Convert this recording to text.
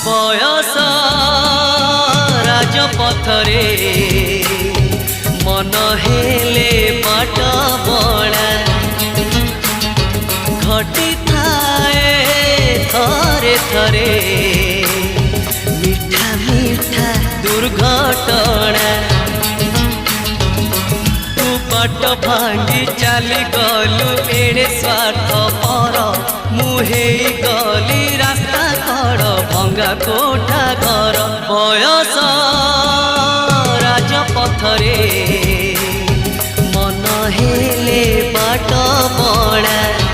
बयस राजपथरे मन हेले बाट बड़ा घटी थाए थरे थरे मीठा मीठा दुर्घटना तू बाट भांगी चली गलु एड़े स्वार्थ पर मुहे गली रास्ता कड़ भंगा कोठा घर बयस राजपथरे मन हेले बाट बड़ा।